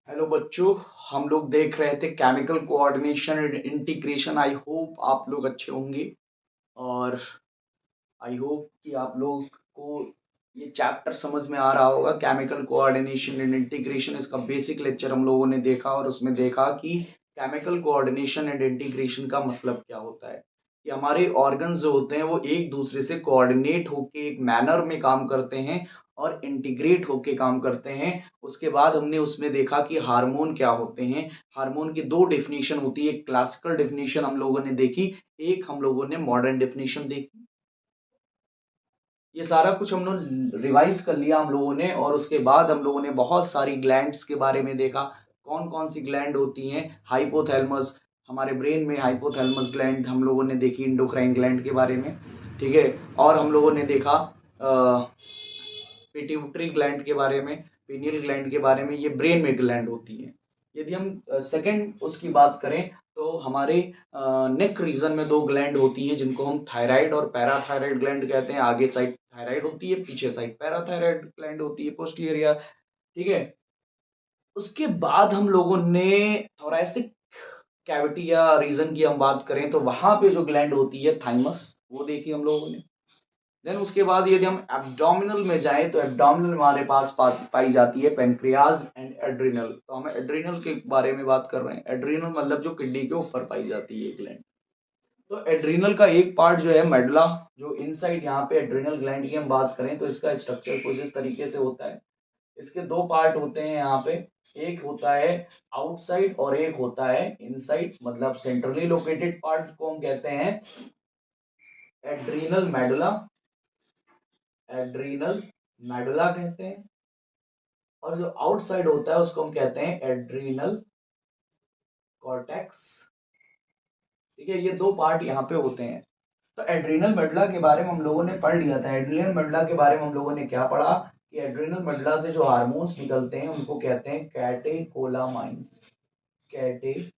Hello बच्चों। हम लोग देख रहे थे chemical coordination and integration. I hope आप लोग अच्छे होंगे और आई होप कि आप लोग को ये चैप्टर समझ में आ रहा होगा। केमिकल कोऑर्डिनेशन एंड इंटीग्रेशन इसका बेसिक लेक्चर हम लोगों ने देखा और उसमें देखा कि केमिकल कोऑर्डिनेशन एंड इंटीग्रेशन का मतलब क्या होता है कि हमारे ऑर्गन्स जो होते हैं वो एक दूसरे से कोऑर्डिनेट होके एक मैनर में काम करते हैं और इंटीग्रेट होके काम करते हैं। उसके बाद हमने उसमें देखा कि हार्मोन क्या होते हैं। हार्मोन की दो डेफिनेशन होती है, एक क्लासिकल डेफिनेशन हम लोगों ने देखी, एक हम लोगों ने मॉडर्न डेफिनेशन देखी। ये सारा कुछ हम लोग रिवाइज कर लिया हम लोगों ने और उसके बाद हम लोगों ने बहुत सारी ग्लैंड्स के बारे में देखा। कौन कौन सी ग्लैंड होती हैं। हाइपोथैलेमस, हमारे ब्रेन में हाइपोथैलेमस ग्लैंड हम लोगों ने देखी, इंडोक्राइन ग्लैंड के बारे में। ठीक है। और हम लोगों ने देखा पिट्यूटरी ग्लैंड के बारे में, पीनियल ग्लैंड के बारे में। ये ब्रेन में ग्लैंड होती है। यदि हम सेकंड उसकी बात करें तो हमारे नेक रीजन में दो ग्लैंड होती है जिनको हम थायराइड और पैराथायराइड ग्लैंड कहते हैं। आगे साइड थायराइड होती है, पीछे साइड पैराथायराइड ग्लैंड होती है, पोस्टीरियर। ठीक है। उसके बाद हम लोगों ने थोरैसिक कैविटी या रीजन की हम बात करें तो वहां पे जो ग्लैंड होती है थाइमस, वो देखी हम लोगों ने। देन उसके बाद यदि हम एब्डोमिनल में जाएं तो एब्डोमिनल में हमारे पास पाई जाती है पेनक्रियाज एंड एड्रिनल। तो हम एड्रिनल के बारे में बात कर रहे हैं। एड्रिनल मतलब जो किडनी के ऊपर पाई जाती है ग्लैंड। तो एड्रिनल का एक पार्ट जो है मेडुला, जो इनसाइड यहाँ पे एड्रिनल ग्लैंड की हम बात करें तो इसका स्ट्रक्चर कुछ इस तरीके से होता है। इसके दो पार्ट होते हैं यहाँ पे। एक होता है आउटसाइड और एक होता है इनसाइड, मतलब सेंट्रली लोकेटेड पार्ट को हम कहते हैं एड्रिनल मेडुला। एड्रिनल मेडुला कहते हैं। और जो आउटसाइड होता है उसको हम कहते हैं एड्रिनल कॉर्टेक्स। ठीक है। ये दो पार्ट यहाँ पे होते हैं। तो एड्रिनल मेडुला के बारे में हम लोगों ने पढ़ लिया था। एड्रिनल मेडुला के बारे में हम लोगों ने क्या पढ़ा कि एड्रिनल मेडुला से जो हार्मोन्स निकलते हैं उनको कहते हैं कैटेकोलामाइंस। कैटेकोलामाइंस,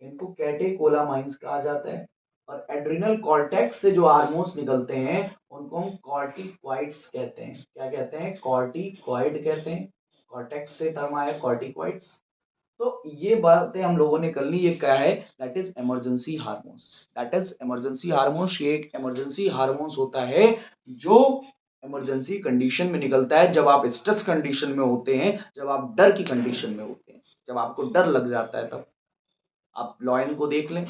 इनको कैटेकोलामाइंस कहा जाता है। और एड्रिनल कॉर्टेक्स से जो हार्मोन्स निकलते हैं उनको हम कॉर्टिकॉइड्स कहते हैं। क्या कहते हैं? कॉर्टिकॉइड कहते हैं। कॉर्टेक्स से टर्म आया कॉर्टिकॉइड्स। तो ये बातें हम लोगों ने कर ली। ये क्या है? That is emergency hormones. That is emergency hormones. ये एक इमरजेंसी हार्मोन्स होता है जो इमरजेंसी कंडीशन में निकलता है, जब आप स्ट्रेस कंडीशन में होते हैं, जब आप डर की कंडीशन में होते हैं, जब आपको डर लग जाता है तब। आप लॉयन को देख लें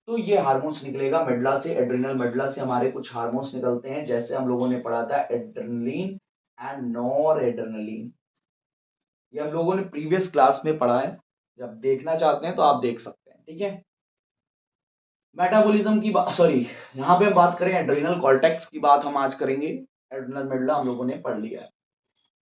तो ये हार्मोन्स निकलेगा मेडुला से। एड्रिनल मेडुला से हमारे कुछ हार्मोन्स निकलते हैं, जैसे हम लोगों ने पढ़ा था एड्रेनलिन एंड नॉर एड्रेनलिन। ये हम लोगों ने प्रीवियस क्लास में पढ़ा है। जब देखना चाहते हैं तो आप देख सकते हैं। ठीक है। मेटाबॉलिज्म की बात, सॉरी, यहाँ पे हम बात करें एड्रिनल कॉर्टेक्स की बात हम आज करेंगे। एड्रिनल मेडुला हम लोगों ने पढ़ लिया है।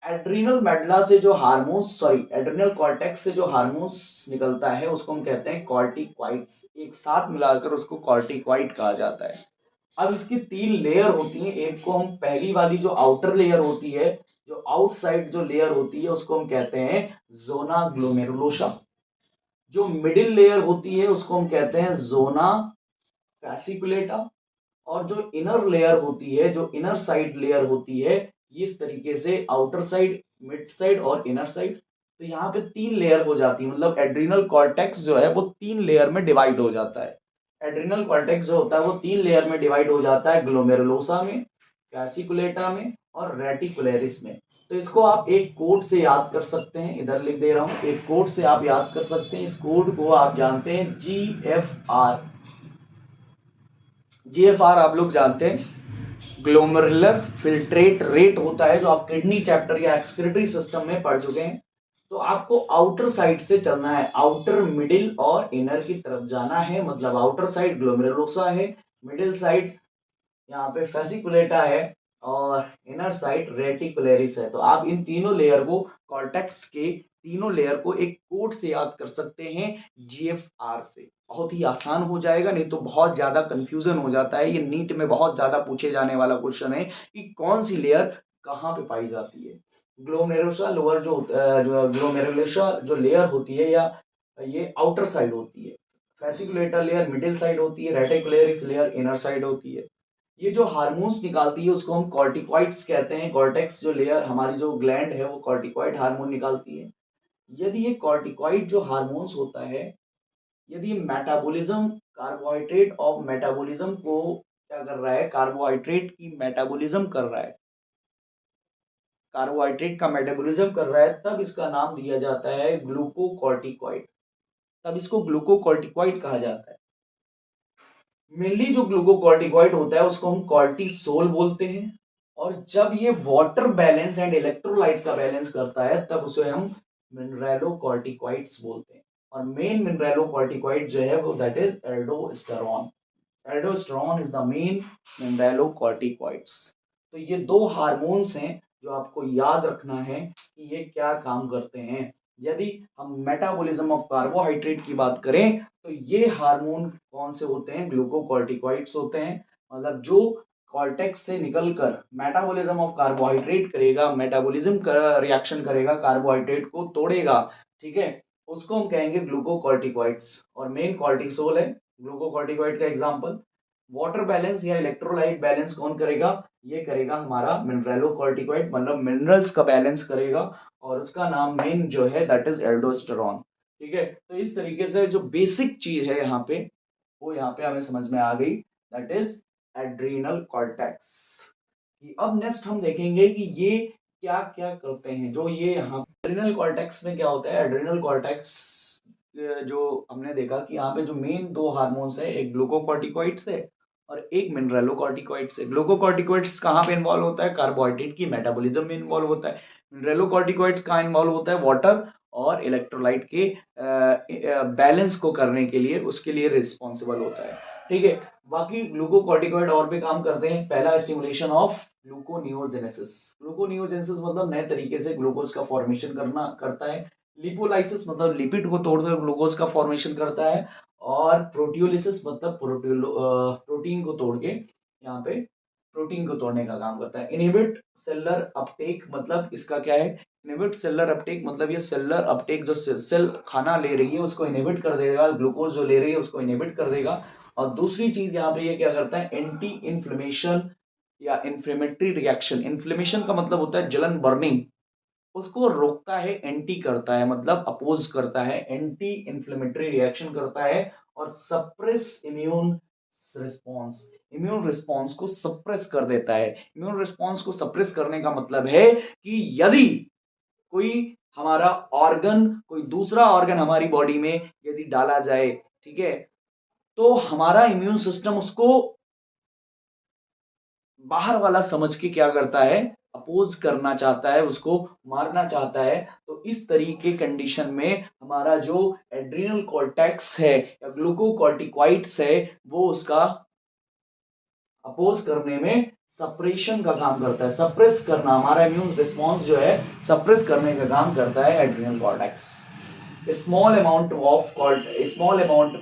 एड्रिनल मेडुला से जो हार्मोन्स, सॉरी, एड्रिनल कॉर्टेक्स से जो हार्मोन्स निकलता है उसको हम कहते हैं कॉर्टिकॉइड्स। एक साथ मिलाकर उसको कॉर्टिकॉइड कहा जाता है। अब इसकी तीन लेयर होती हैं। एक को हम, पहली वाली जो आउटर लेयर होती है, जो आउटसाइड जो लेयर होती है उसको हम कहते हैं जोना ग्लोमेरुलोसा। जो मिडिल लेयर होती है उसको हम कहते हैं जोना फैसिकुलेटा। और जो इनर लेयर होती है, जो इनर साइड लेयर होती है, ये इस तरीके से आउटर साइड, मिड साइड और इनर साइड। तो यहाँ पे तीन लेयर हो जाती है, मतलब एड्रिनल कॉर्टेक्स जो है वो तीन लेयर में डिवाइड हो जाता है। एड्रिनल कॉर्टेक्स जो होता है वो तीन लेयर में डिवाइड हो जाता है, ग्लोमेरुलोसा में, फैसिकुलेटा में और रेटिकुलरिस में। तो इसको आप एक कोड से याद कर सकते हैं, इधर लिख दे रहा हूं, एक कोड से आप याद कर सकते हैं। इस कोड को आप जानते हैं GFR। GFR आप लोग जानते हैं, ग्लोमेरुलर फिल्ट्रेट रेट होता है, जो आप किडनी चैप्टर या एक्सक्रीटरी सिस्टम में पढ़ चुके हैं। तो आपको आउटर साइड से चलना है, आउटर, मिडिल और इनर की तरफ जाना है। मतलब आउटर साइड ग्लोमेरुलोसा है, मिडिल साइड यहाँ पे फेसिकुलेटा है और इनर साइड रेटिकुलरिस है। तो आप इन तीनों लेयर को, कॉर्टेक्स के तीनों लेयर को एक कोड से याद कर सकते हैं, GFR से। बहुत ही आसान हो जाएगा, नहीं तो बहुत ज्यादा कंफ्यूजन हो जाता है। ये नीट में बहुत ज्यादा पूछे जाने वाला क्वेश्चन है कि कौन सी लेयर कहाँ पे पाई जाती है। ग्लोमेरुलोसा लोअर जो ग्लोमेरुलोसा जो लेयर होती है, या ये आउटर साइड होती है। फेसिकुलेटा लेयर मिडिल साइड होती है, रेटिकुलरिस लेयर इनर साइड होती है। ये जो हार्मोन्स निकालती है उसको हम कॉर्टिकॉइड्स कहते हैं। कॉर्टेक्स जो लेयर हमारी जो ग्लैंड है वो कॉर्टिकॉइड हार्मोन निकालती है। यदि ये कॉर्टिकॉइड जो हार्मोन्स होता है, यदि मेटाबॉलिज्म कार्बोहाइड्रेट ऑफ मेटाबॉलिज्म को क्या कर रहा है, कार्बोहाइड्रेट की मेटाबॉलिज्म कर रहा है, कार्बोहाइड्रेट का मेटाबॉलिज्म कर रहा है, तब इसका नाम दिया जाता है ग्लूकोकॉर्टिकॉइड। तब इसको ग्लूकोकॉर्टिकॉइड कहा जाता है। मेनली जो ग्लूकोकॉर्टिकॉइड होता है उसको हम कॉर्टिसोल बोलते हैं। और जब ये वाटर बैलेंस एंड इलेक्ट्रोलाइट का बैलेंस करता है तब उसे हम मिनरलोकॉर्टिकॉइड्स बोलते हैं। और मेन मिनरलोकॉर्टिकॉइड जो है वो that is aldosterone. Aldosterone is the main mineralocorticoids. तो ये दो हार्मोन्स हैं जो आपको याद रखना है कि ये क्या काम करते हैं। यदि हम मेटाबॉलिज्म ऑफ कार्बोहाइड्रेट की बात करें तो ये हार्मोन कौन से होते हैं, ग्लूकोकॉर्टिकॉइड्स होते हैं। मतलब जो कॉर्टेक्स से निकलकर मेटाबॉलिज्म ऑफ कार्बोहाइड्रेट करेगा, मेटाबॉलिज्म का रिएक्शन करेगा, कार्बोहाइड्रेट को तोड़ेगा, ठीक है, उसको हम कहेंगे ग्लूकोकॉर्टिकॉइड्स। और मेन कॉर्टिसोल है ग्लूकोकॉर्टिकॉइड का एग्जांपल। वाटर बैलेंस या इलेक्ट्रोलाइट बैलेंस कौन करेगा, ये करेगा हमारा मिनरलोकॉर्टिकॉइड, मतलब मिनरल्स का बैलेंस करेगा। और उसका नाम मेन जो है दैट इज एल्डोस्टेरॉन। ठीक है, तो इस तरीके से जो बेसिक चीज है यहाँ पे वो यहाँ पे हमें समझ में आ गई, दैट इज एड्रीनल कॉर्टेक्स। अब नेक्स्ट हम देखेंगे कि ये क्या क्या करते हैं। जो ये यहाँ एड्रीनल कॉर्टेक्स में क्या होता है, एड्रीनल कॉर्टेक्स जो हमने देखा कि यहाँ पे जो मेन दो हार्मोन्स है, एक ग्लूकोकॉर्टिकॉइड्स है और एक मिनरलोकॉर्टिकॉइड्स है। ग्लूकोकॉर्टिकॉइड्स कहाँ पे इन्वॉल्व होता है, कार्बोहाइड्रेट की मेटाबॉलिज्म में इन्वॉल्व होता है। मिनरलोकॉर्टिकॉइड्स कहाँ इन्वॉल्व होता है, वाटर और इलेक्ट्रोलाइट के बैलेंस को करने के लिए, उसके लिए रिस्पॉन्सिबल होता है। ठीक है, बाकी ग्लूकोकॉर्टिकॉइड और भी काम करते हैं। पहला, स्टिमुलेशन ऑफ ग्लूकोनियोजेनेसिस। ग्लूकोनियोजेनेसिस मतलब नए तरीके से ग्लूकोज का फॉर्मेशन करना करता है। लिपोलाइसिस मतलब लिपिड को तोड़कर ग्लूकोज का फॉर्मेशन करता है। और प्रोटियोलिसिस मतलब प्रोटीन को तोड़ के यहाँ पे प्रोटीन को तोड़ने का काम करता है। इनहिबिट सेलुलर अपटेक मतलब इसका क्या है, इनहिबिट सेलुलर अपटेक मतलब ये सेलुलर अपटेक जो सेल खाना ले रही है उसको इनहिबिट कर देगा, ग्लूकोज जो ले रही है उसको इनहिबिट कर देगा। और दूसरी चीज यहाँ पे ये क्या करता है, एंटी इन्फ्लेमेशन या इन्फ्लेमेटरी रिएक्शन। इन्फ्लेमेशन का मतलब होता है जलन, बर्निंग, उसको रोकता है, एंटी करता है मतलब अपोज करता है, एंटी इन्फ्लेमेटरी रिएक्शन करता है। और suppress immune response, immune response को सप्रेस कर देता है। इम्यून रिस्पॉन्स को सप्रेस करने का मतलब है कि यदि कोई हमारा ऑर्गन, कोई दूसरा ऑर्गन हमारी बॉडी में यदि डाला जाए, ठीक है, तो हमारा इम्यून सिस्टम उसको बाहर वाला समझ के क्या करता है, अपोज करना चाहता है, उसको मारना चाहता है। तो इस तरीके कंडीशन में हमारा जो एड्रिनल कॉर्टेक्स है या ग्लूकोकॉर्टिकॉइड्स है वो उसका अपोज करने में सप्रेशन का काम करता है। सप्रेस करना, हमारा इम्यून रिस्पॉन्स जो है सप्रेस करने का काम करता है एड्रिनल कॉर्टेक्स। स्मॉल अमाउंट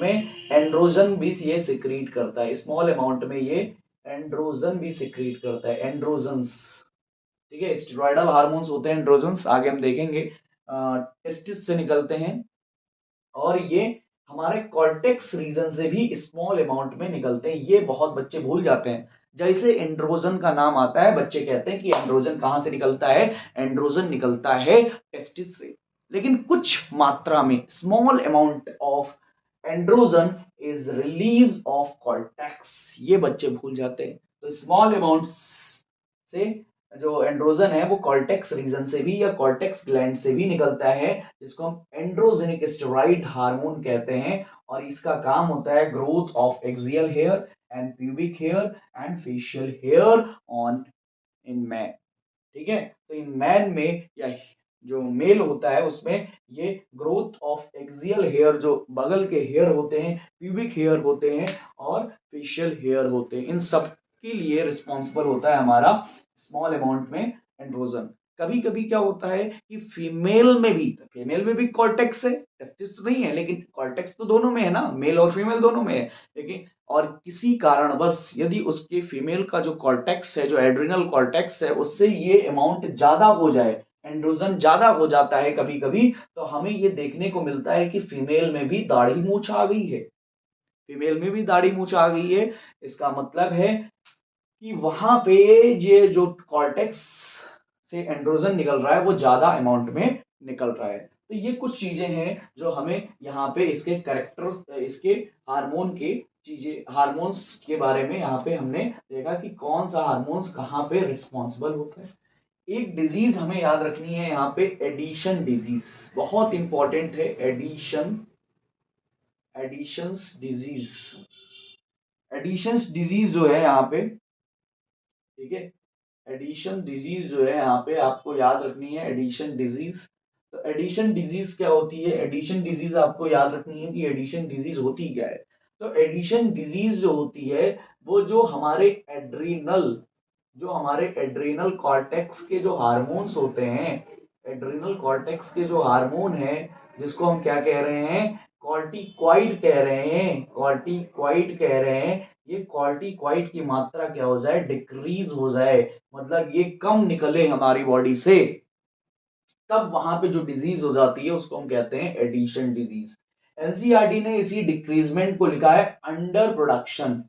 में एंड्रोजन भी ये सिक्रीट करता है। स्मॉल अमाउंट में ये एंड्रोजन भी सिक्रीट करता है, एंड्रोजन्स। ठीक है, स्टेरॉयडल हार्मोन्स होते हैं एंड्रोजन्स, आगे हम देखेंगे। टेस्टिस से निकलते हैं और ये हमारे कॉर्टेक्स रीजन से भी स्मॉल अमाउंट में निकलते हैं। ये बहुत बच्चे भूल जाते हैं। जैसे एंड्रोजन का नाम आता है बच्चे कहते हैं कि एंड्रोजन कहां से निकलता है, एंड्रोजन निकलता है टेस्टिस से। लेकिन कुछ मात्रा में, small amount of androgen is release of cortex, ये बच्चे भूल जाते हैं। तो स्मॉल अमाउंट से जो एंड्रोजन है वो कॉर्टेक्स रीजन से भी या कॉर्टेक्स ग्लैंड से भी निकलता है, जिसको हम एंड्रोजेनिक स्टेरॉइड हार्मोन कहते हैं। और इसका काम होता है growth of axial hair and pubic hair and facial hair on in man. ठीक है, तो इन मैन में या जो मेल होता है उसमें ये ग्रोथ ऑफ एक्सियल हेयर, जो बगल के हेयर होते हैं, प्यूबिक हेयर होते हैं और फेशियल हेयर होते हैं, इन सब के लिए रिस्पॉन्सिबल होता है हमारा स्मॉल अमाउंट में एंड्रोजन। कभी कभी क्या होता है कि फीमेल में भी कॉर्टेक्स है, टेस्टिस तो नहीं है लेकिन कॉर्टेक्स तो दोनों में है ना, मेल और फीमेल दोनों में है। लेकिन और किसी कारणवश यदि उसके फीमेल का जो कॉर्टेक्स है, जो एड्रिनल कॉर्टेक्स है, उससे ये अमाउंट ज्यादा हो जाए, एंड्रोजन ज्यादा हो जाता है कभी कभी, तो हमें ये देखने को मिलता है कि फीमेल में भी दाढ़ी मूछ आ गई है। फीमेल में भी दाढ़ी मूछ आ गई है, इसका मतलब है कि वहां पे ये जो कॉर्टेक्स से एंड्रोजन निकल रहा है वो ज्यादा अमाउंट में निकल रहा है। तो ये कुछ चीजें हैं जो हमें यहाँ पे इसके कैरेक्टर्स, इसके हार्मोन के चीजें, हार्मोन्स के बारे में यहाँ पे हमने देखा कि कौन सा हार्मोन्स कहाँ पे रिस्पॉन्सिबल होता है। एक डिजीज हमें याद रखनी है यहाँ पे, एडिशन डिजीज, बहुत इंपॉर्टेंट है। एडिशंस डिजीज, एडिशंस डिजीज जो है यहाँ पे, ठीक है, एडिशन डिजीज जो है यहाँ पे आपको याद रखनी है, एडिशन डिजीज। तो एडिशन डिजीज क्या होती है? एडिशन डिजीज आपको याद रखनी है कि एडिशन डिजीज होती क्या है। तो एडिशन डिजीज जो होती है वो जो हमारे एड्रिनल कॉर्टेक्स के जो हार्मोन्स होते हैं, एड्रिनल कॉर्टेक्स के जो हार्मोन है, जिसको हम क्या कह रहे हैं, कॉर्टिकॉइड कह रहे हैं, कॉर्टिकॉइड कह रहे हैं। ये कॉर्टिकॉइड की मात्रा क्या हो जाए, डिक्रीज हो जाए, मतलब ये कम निकले हमारी बॉडी से, तब वहां पे जो डिजीज हो जाती है उसको हम कहते हैं एडिशन डिजीज। एनसीईआरटी ने इसी डिक्रीजमेंट को लिखा है अंडर प्रोडक्शन।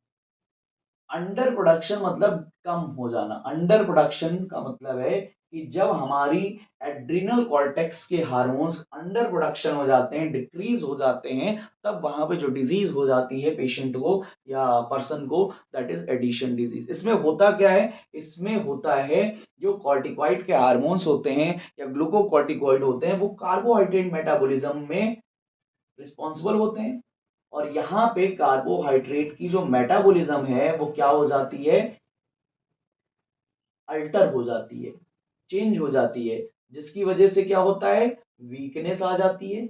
अंडर प्रोडक्शन मतलब कम हो जाना। अंडर प्रोडक्शन का मतलब है कि जब हमारी एड्रिनल कॉर्टेक्स के हार्मोन्स अंडर प्रोडक्शन हो जाते हैं, डिक्रीज हो जाते हैं, तब वहां पे जो डिजीज हो जाती है पेशेंट को या पर्सन को, दैट इज एडिशन डिजीज। इसमें होता क्या है? इसमें होता है जो कॉर्टिकॉइड के हार्मोन्स होते हैं या ग्लूकोकॉर्टिकॉइड होते हैं वो कार्बोहाइड्रेट मेटाबॉलिज्म में रिस्पॉन्सिबल होते हैं, और यहां पे कार्बोहाइड्रेट की जो मेटाबॉलिज्म है वो क्या हो जाती है, अल्टर हो जाती है, चेंज हो जाती है, जिसकी वजह से क्या होता है, वीकनेस आ जाती है,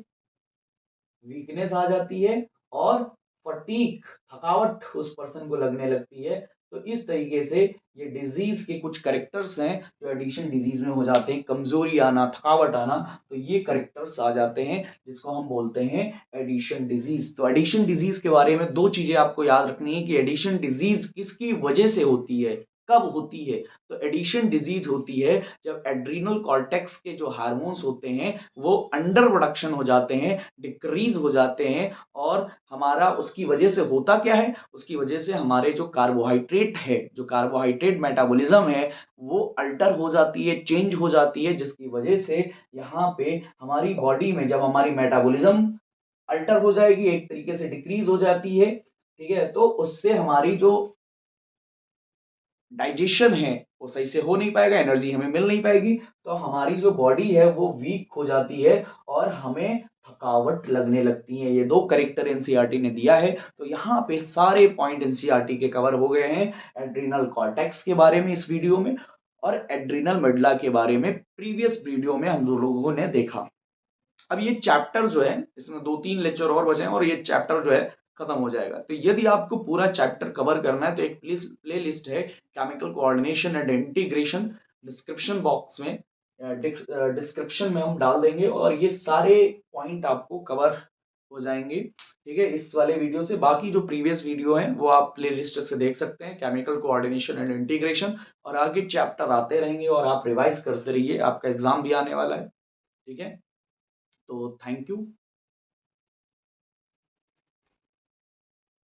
वीकनेस आ जाती है, और फटीक, थकावट उस पर्सन को लगने लगती है। तो इस तरीके से ये डिजीज के कुछ करेक्टर्स हैं जो एडिशन डिजीज में हो जाते हैं, कमजोरी आना, थकावट आना, तो ये करेक्टर्स आ जाते हैं जिसको हम बोलते हैं एडिशन डिजीज। तो एडिशन डिजीज के बारे में दो चीजें आपको याद रखनी है कि एडिशन डिजीज किसकी वजह से होती है, कब होती है। तो एडिशन डिजीज होती है जब एड्रिनल कॉर्टेक्स के जो हार्मोन्स होते हैं वो अंडर प्रोडक्शन हो जाते हैं, डिक्रीज हो जाते हैं, और हमारा उसकी वजह से होता क्या है, उसकी वजह से हमारे जो कार्बोहाइड्रेट है, जो कार्बोहाइड्रेट मेटाबॉलिज्म है वो अल्टर हो जाती है, चेंज हो जाती है, जिसकी वजह से यहाँ पे हमारी बॉडी में जब हमारी मेटाबॉलिज्म अल्टर हो जाएगी, एक तरीके से डिक्रीज हो जाती है, ठीक है, तो उससे हमारी जो डाइजेशन है वो सही से हो नहीं पाएगा, एनर्जी हमें मिल नहीं पाएगी, तो हमारी जो बॉडी है वो वीक हो जाती है और हमें थकावट लगने लगती है। ये दो करेक्टर एनसीईआरटी ने दिया है। तो यहाँ पे सारे पॉइंट एनसीईआरटी के कवर हो गए हैं, एड्रिनल कॉर्टेक्स के बारे में इस वीडियो में, और एड्रिनल मेडुला के बारे में प्रीवियस वीडियो में हम लोगों ने देखा। अब ये चैप्टर जो है, इसमें 2-3 लेक्चर और बचे हैं और ये चैप्टर जो है खत्म हो जाएगा। तो यदि आपको पूरा चैप्टर कवर करना है तो एक प्ले लिस्ट है, chemical coordination and integration, description box में, डिस्क्रिप्शन में हम डाल देंगे, और ये सारे पॉइंट आपको कवर हो जाएंगे, ठीक है, इस वाले वीडियो से। बाकी जो प्रीवियस वीडियो है वो आप प्ले लिस्ट से देख सकते हैं, केमिकल कोऑर्डिनेशन एंड इंटीग्रेशन, और आगे चैप्टर आते रहेंगे और आप रिवाइज करते रहिए, आपका एग्जाम भी आने वाला है, ठीक है। तो थैंक यू।